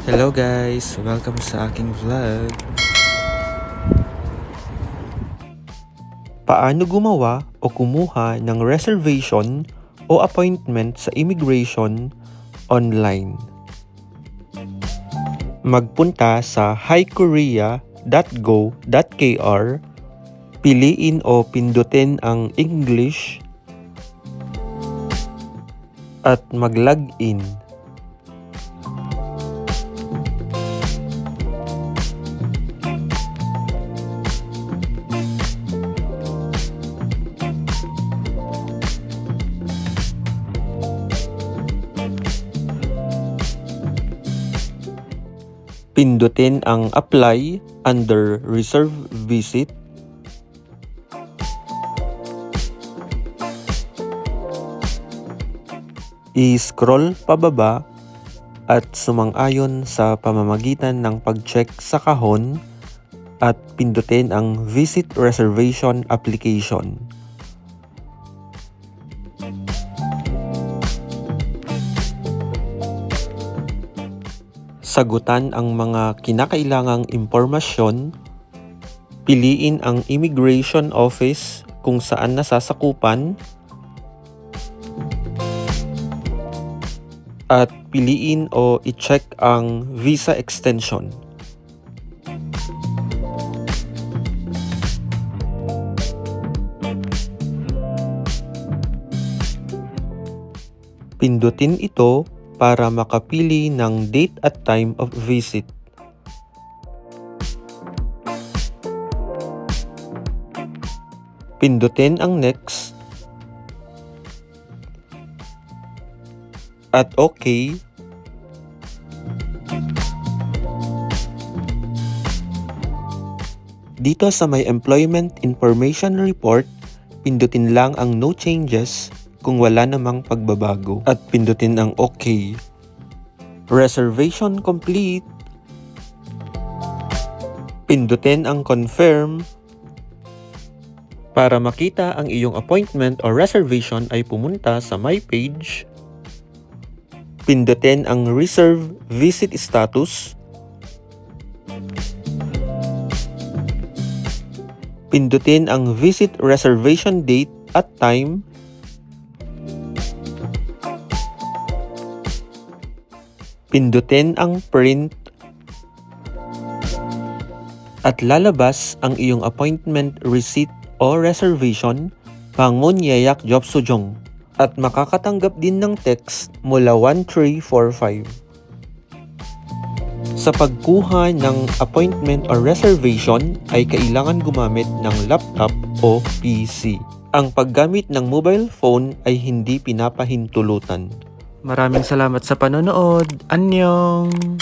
Hello guys! Welcome sa aking vlog. Paano gumawa o kumuha ng reservation o appointment sa immigration online? Magpunta sa highkorea.go.kr, piliin o pindutin ang English at mag-login. Pindutin ang apply under reserve visit. I-scroll pababa at sumang-ayon sa pamamagitan ng pag-check sa kahon at pindutin ang visit reservation application. Sagutan ang mga kinakailangang impormasyon, piliin ang immigration office kung saan nasasakupan, at piliin o i-check ang visa extension. Pindutin ito para makapili ng date at time of visit. Pindutin ang next at OK. Dito sa may Employment Information Report, pindutin lang ang No Changes kung wala namang pagbabago at pindutin ang OK. Reservation complete. Pindutin ang Confirm. Para makita ang iyong appointment o reservation ay pumunta sa My Page. Pindutin ang Reserve Visit Status. Pindutin ang Visit Reservation Date at Time. Pindutin ang Print. At lalabas ang iyong appointment receipt o reservation, Pangon Yeyak Job Sujong. At makakatanggap din ng text mula 1345. Sa pagkuha ng appointment or reservation ay kailangan gumamit ng laptop o PC. Ang paggamit ng mobile phone ay hindi pinapahintulutan. Maraming salamat sa panonood. Annyeong!